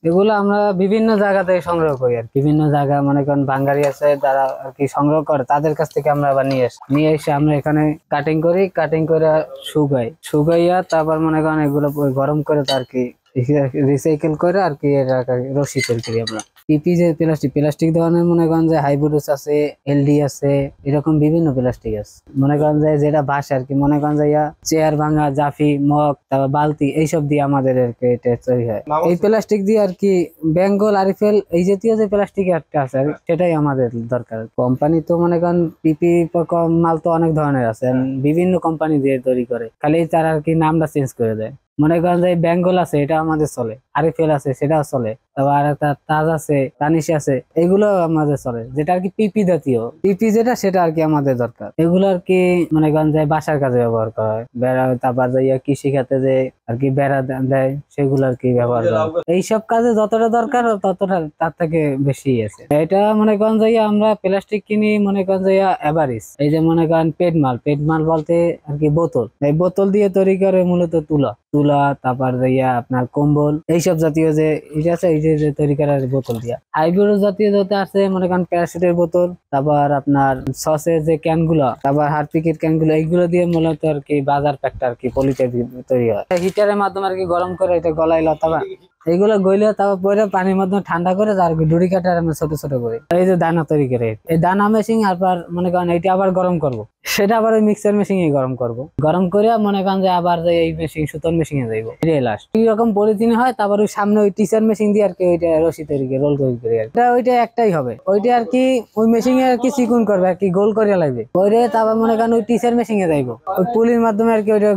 এগুলো আমরা বিভিন্ন জায়গা থেকে সংগ্রহ করি আর বিভিন্ন জায়গা মনে করেন বাঙালি আছে যারা আর কি সংগ্রহ করে, তাদের কাছ থেকে আমরা আবার নিয়ে এসে আমরা এখানে কাটিং করি, কাটিং করে শুকাইয়া তারপর মনে করেন এগুলো গরম করে আর কি রিসাইকেল করে আর কি রশি তৈরি করি আমরা। পিপি যে প্লাস্টিক ধরনের মনে করেন যে হাইব্রিড আছে, এলডি আছে, এরকম বিভিন্ন প্লাস্টিক আছে মনে করেন যে যেটা বাসে আর কি, মনে করেন যে চেয়ার ভাঙা, জাফি, মগ, তারপর বালতি, এইসব দিয়ে আমাদের আর কি এটা তৈরি হয়। এই প্লাস্টিক দিয়ে আর কি বেঙ্গল, আরিফেল এই জাতীয় যে প্লাস্টিক একটা আছে সেটাই আমাদের দরকার। কোম্পানি তো মনে করেন পিপি মাল তো অনেক ধরনের আছে, বিভিন্ন কোম্পানি দিয়ে তৈরি করে, খালি তারা আর কি নামটা চেঞ্জ করে দেয়। মনে করেন যে বেঙ্গল আছে এটা আমাদের চলে, আরিফেল আছে সেটাও চলে, তারপর আর একটা তাজ আছে, তানিশ আছে, এগুলো আমাদের চলে। যেটা আর কি পিপি জাতীয়, পিপি যেটা সেটা আর কি আমাদের দরকার। এগুলো আর কি মনে করেন যে বাসার কাজে ব্যবহার করা হয়, বেড়া, তারপর যাইয়া কৃষি খাতে যে আর কি বেড়া দেয় সেগুলো আর কি ব্যবহার করা হয়। এইসব কাজে যতটা দরকার ততটা তার থেকে বেশি আছে। এটা মনে করেন যাইয়া আমরা প্লাস্টিক কিনি মনে করেন যাইয়া এভারেজ, এই যে মনে করেন পেট মাল বলতে আর কি বোতল, এই বোতল দিয়ে তৈরি করে মূলত তুলা, তারপর যাইয়া আপনার কম্বল, এইসব জাতীয় যে এটা আছে, এই যে তৈরি করার বোতল দিয়া। হাইব্রিড জাতীয় যত আছে মনে করেন প্যারাশুটের বোতল, তারপর আপনার সসের যে ক্যান গুলো, তারপর হারপিকের ক্যান গুলো, এইগুলো দিয়ে মূলত আর কি বাজার প্যাকটা আর কি পলিতে তৈরি হয়। হিটারের মাধ্যমে আর কি গরম করে এটা গলায় লতাবা, এইগুলো গইলে তারপর পরে পানির মাধ্যমে ঠান্ডা করে তার ডুরি কাটার আমরা ছোট ছোট করে এই যে দানা তৈরি করে, এই দানা মেশিন আবার মনে করেন এটা আবার গরম করব, সেটা আবার ওই মিক্সার মেশিনে গরম করে মনে করেন যে আবার যে এই মেশিন সুতোর মেশিনে যাইব, এটাই লাস্ট। এইরকম পলিথিন হয়, তারপর ওই সামনে ওই টিচার মেশিন দিয়ে আর কি ওইটা রশি তৈরি করে রোল তৈরি করে, এটা ওইটা একটাই হবে, ওইটা আর কি ওই মেশিনে আর কি চিকুন করবে আর কি গোল করে লাগবে ওইটা, তারপর মনে করেন ওই টিচার মেশিনে যাইব, ওই পুলির মাধ্যমে আর কি ওইটা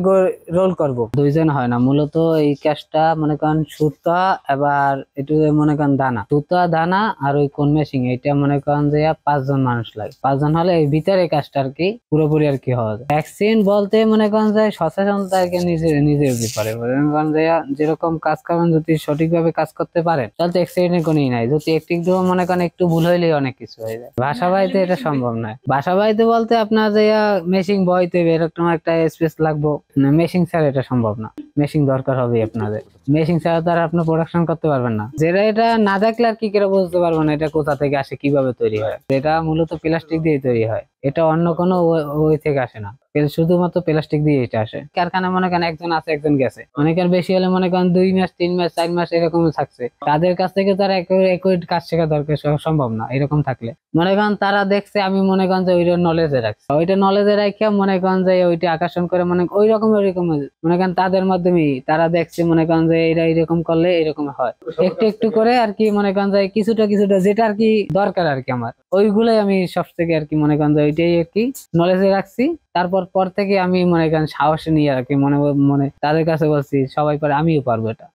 রোল করব। দুইজন হয় না মূলত এই কাজটা মনে করেন সুতা, এবার একটু মনে করেন দানা, সুতা দানা আর ওই কোন মেশিন, এটা মনে করেন যে 5 জন মানুষ লাগে, 5 জন হলে এই ভিতরে কাজটা আর কি পুরোপুরি আর কি হওয়া যায়। ভ্যাকসিন বলতে মনে করেন যে সচেতনতা আর কি নিজের ব্যাপারে মনে করেন যে যেরকম কাজ করবেন যদি সঠিকভাবে কাজ করতে পারেন তাহলে তো অ্যাক্সিডেন্টের কোনই নাই। যদি একটু মনে করেন একটু ভুল হইলেই অনেক কিছু হয়ে যায়। বাসা বাড়িতে এটা সম্ভব নয়। বাসা বাড়িতে বলতে আপনার যে মেশিন বইতে এরকম একটা স্পেস লাগবে, মেশিন ছাড়া এটা সম্ভব না, মেশিন দরকার হবে আপনাদের। মেশিন ছাড়া তো আর আপনি প্রোডাকশন করতে পারবেন না। যেটা এটা না দেখলে আর কি করে বুঝতে পারবেন এটা কোথা থেকে আসে, কিভাবে তৈরি হয়। এটা মূলত প্লাস্টিক দিয়ে তৈরি হয়, এটা অন্য কোনো ওই থেকে আসে না, শুধুমাত্র প্লাস্টিক দিয়ে এটা আসে। কারখানা মনে করেন একজন আছে একজন গেছে, মনে করেন বেশি হলে মনে করেন 2 মাস 3 মাস 4 মাস এরকম থাকছে, তাদের কাছ থেকে তারা একই কাজ শেখা দরকার সম্ভব না। এরকম থাকলে মনে করেন তারা দেখছে, আমি মনে করেন যে ওইটা নলেজে রাখছি, ওইটা নলেজে রাখিয়া মনে করেন যে ওইটা আকর্ষণ করে মনে ওই রকম মনে করেন তাদের মাধ্যমে তারা দেখছে মনে করেন যে এরা এরকম করলে এরকম হয়, একটু একটু করে আর কি মনে করেন যে কিছুটা যেটা আর কি দরকার আর কি আমার ওইগুলাই আমি সব থেকে আর কি মনে করেন যে ওইটাই আর কি নলেজে রাখছি। তারপর থেকে আমি মনে করেন সাহস নিয়ে আর কি মনে তাদের কাছে বলছি সবাই পারে, আমিও পারবো এটা।